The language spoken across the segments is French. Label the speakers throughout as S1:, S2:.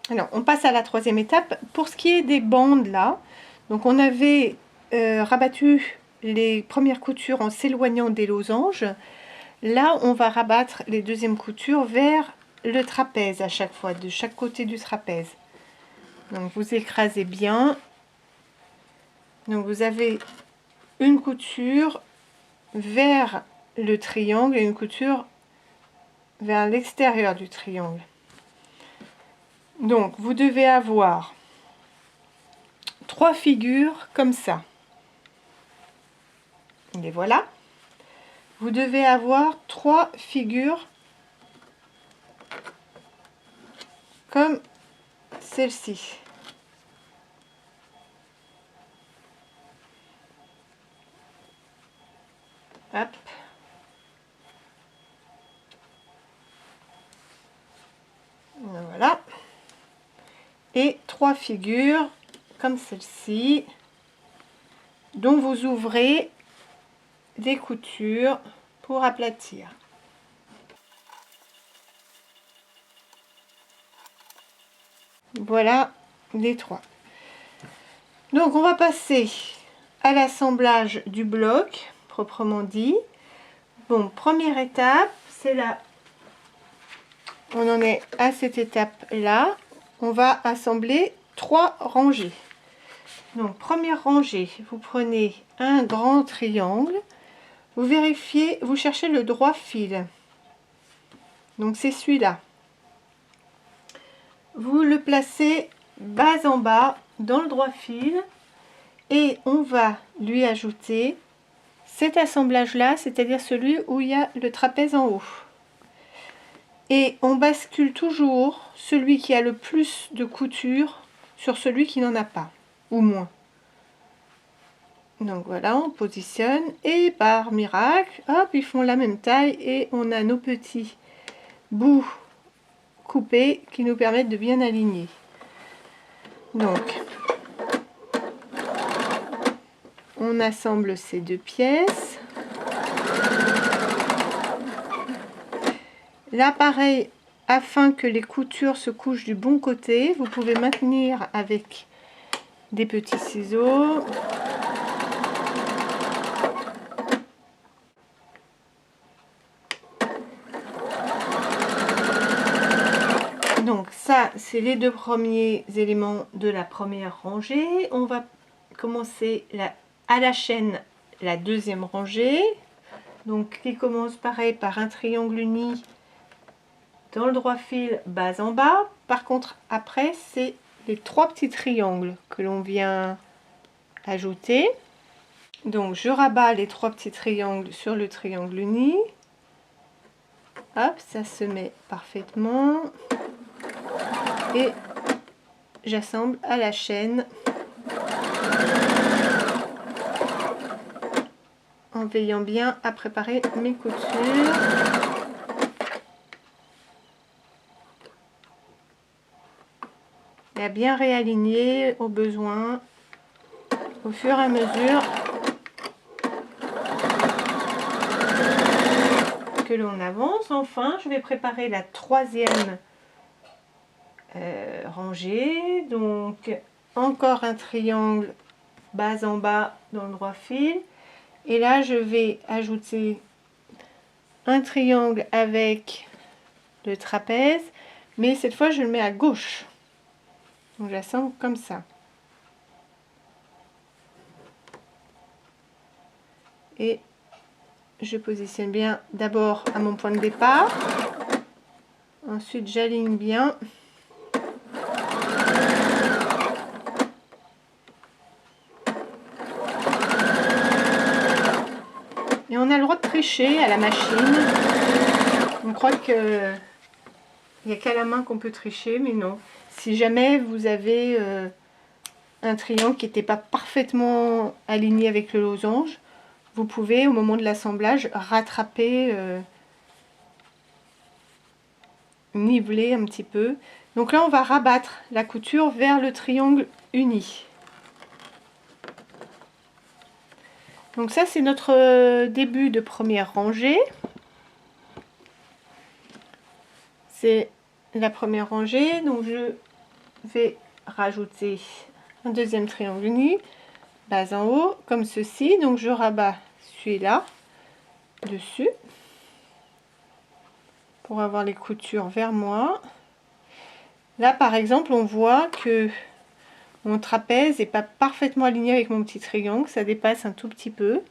S1: Alors, on passe à la troisième étape. Pour ce qui est des bandes là, donc on avait rabattu les premières coutures en s'éloignant des losanges. Là, on va rabattre les deuxièmes coutures vers le trapèze à chaque fois, de chaque côté du trapèze. Donc, vous écrasez bien. Donc, vous avez une couture vers le triangle et une couture vers l'extérieur du triangle. Donc, vous devez avoir 3 figures comme ça. Et voilà. Vous devez avoir 3 figures comme celle-ci. Hop. Voilà. Et 3 figures comme celle-ci, dont vous ouvrez des coutures pour aplatir. Voilà les 3. Donc on va passer à l'assemblage du bloc proprement dit. Bon, première étape, c'est là. On en est à cette étape là. On va assembler 3 rangées. Donc première rangée, vous prenez un grand triangle, vous vérifiez, vous cherchez le droit fil. Donc c'est celui-là. Vous le placez bas en bas dans le droit fil et on va lui ajouter cet assemblage là, c'est-à-dire celui où il y a le trapèze en haut. Et on bascule toujours celui qui a le plus de couture sur celui qui n'en a pas, ou moins. Donc voilà, on positionne et par miracle, hop, ils font la même taille et on a nos petits bouts coupés qui nous permettent de bien aligner. Donc, on assemble ces 2 pièces. Là, pareil, afin que les coutures se couchent du bon côté, vous pouvez maintenir avec des petits ciseaux. Donc ça, c'est les 2 premiers éléments de la première rangée. On va commencer à la chaîne la deuxième rangée. Donc qui commence pareil par un triangle uni dans le droit fil bas en bas. Par contre, après, c'est les 3 petits triangles que l'on vient ajouter. Donc je rabats les 3 petits triangles sur le triangle uni. Hop, ça se met parfaitement. Et j'assemble à la chaîne en veillant bien à préparer mes coutures. Et à bien réaligner au besoin au fur et à mesure que l'on avance. Enfin, je vais préparer la troisième rangée. Donc encore un triangle bas en bas dans le droit fil. Et là, je vais ajouter un triangle avec le trapèze, mais cette fois, je le mets à gauche. Donc, j'assemble comme ça. Et je positionne bien d'abord à mon point de départ. Ensuite, j'aligne bien. Et on a le droit de tricher à la machine. On croit que il n'y a qu'à la main qu'on peut tricher, mais non. Si jamais vous avez un triangle qui n'était pas parfaitement aligné avec le losange, vous pouvez au moment de l'assemblage rattraper, niveler un petit peu. Donc là, on va rabattre la couture vers le triangle uni. Donc ça, c'est notre début de première rangée. C'est la première rangée. Donc je vais rajouter un deuxième triangle uni, base en haut, comme ceci. Donc je rabats celui-là dessus pour avoir les coutures vers moi. Là par exemple on voit que mon trapèze n'est pas parfaitement aligné avec mon petit triangle, ça dépasse un tout petit peu.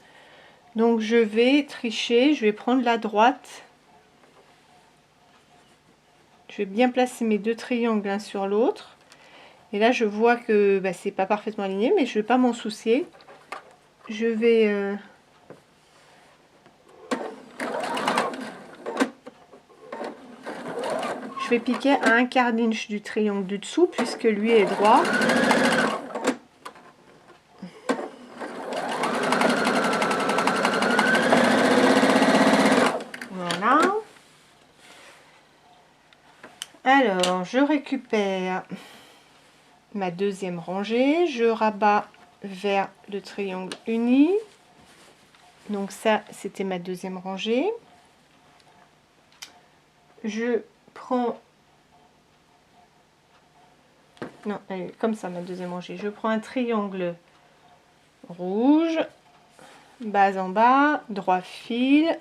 S1: Donc je vais tricher, je vais prendre la droite. Je vais bien placer mes deux triangles l'un sur l'autre. Et là je vois que c'est pas parfaitement aligné, mais je ne vais pas m'en soucier. Je vais piquer à un quart d'inch du triangle du dessous puisque lui est droit. Voilà. Alors je récupère ma deuxième rangée, je rabats vers le triangle uni. Donc ça c'était ma deuxième rangée. Je prends, non, elle est comme ça ma deuxième rangée, je prends un triangle rouge, base en bas, droit fil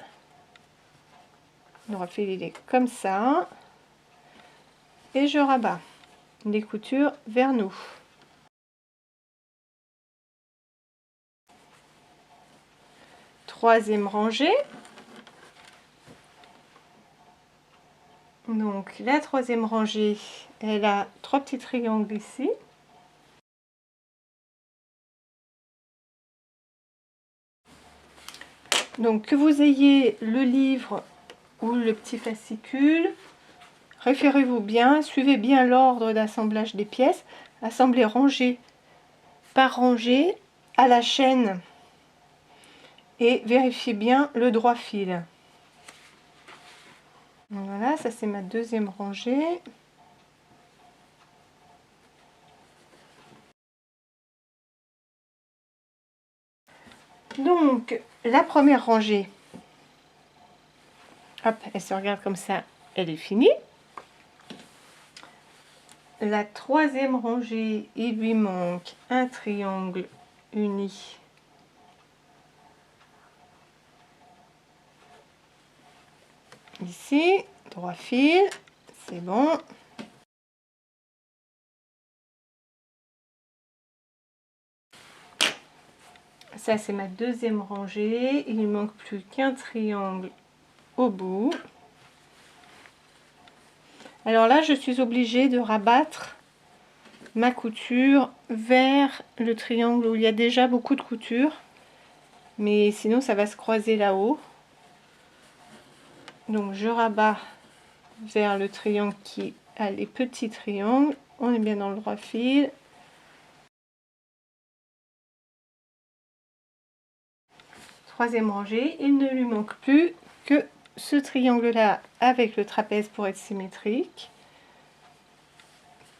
S1: il est comme ça, et je rabats les coutures vers nous. Troisième rangée, donc la troisième rangée, elle a trois petits triangles ici. Donc que vous ayez le livre ou le petit fascicule, référez-vous bien, suivez bien l'ordre d'assemblage des pièces, assemblez rangée par rangée à la chaîne et vérifiez bien le droit fil. Voilà, ça c'est ma deuxième rangée. Donc la première rangée, hop, elle se regarde comme ça, elle est finie. La troisième rangée, il lui manque un triangle uni. Ici, droit fil, c'est bon. Ça c'est ma deuxième rangée, il ne manque plus qu'un triangle au bout. Alors là je suis obligée de rabattre ma couture vers le triangle où il y a déjà beaucoup de couture, mais sinon ça va se croiser là-haut. Donc je rabats vers le triangle qui a les petits triangles, on est bien dans le droit fil. Troisième rangée, il ne lui manque plus que ce triangle là avec le trapèze pour être symétrique.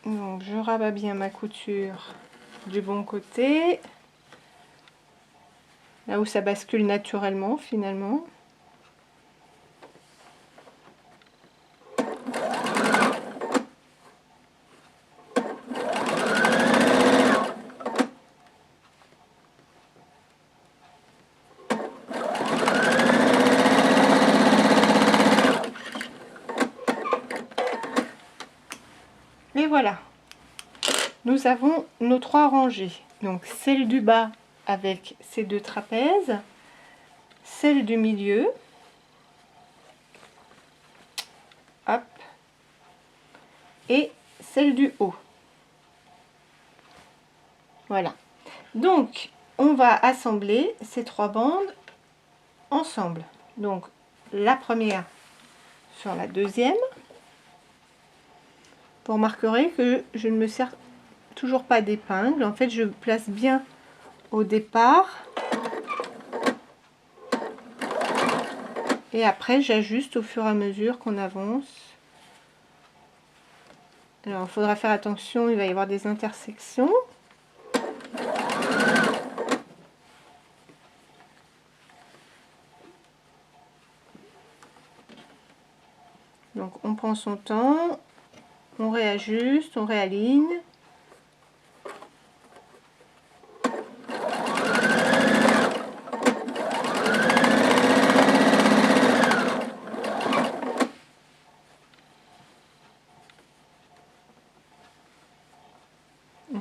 S1: Donc je rabats bien ma couture du bon côté, là où ça bascule naturellement finalement. Et voilà, nous avons nos trois rangées. Donc celle du bas avec ses deux trapèzes, celle du milieu, hop, et celle du haut. Voilà. Donc on va assembler ces trois bandes ensemble. Donc la première sur la deuxième. Vous remarquerez que je ne me sers toujours pas d'épingle. En fait, je place bien au départ. Et après, j'ajuste au fur et à mesure qu'on avance. Alors, il faudra faire attention, il va y avoir des intersections. Donc, on prend son temps. On réajuste, on réaligne.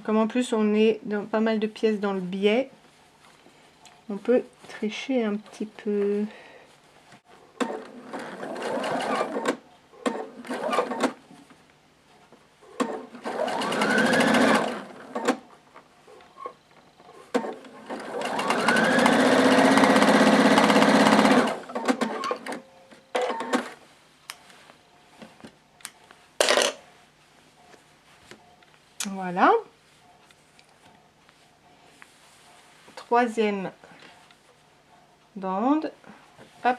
S1: Comme en plus on est dans pas mal de pièces dans le biais, on peut tricher un petit peu. Voilà. Troisième bande. Hop.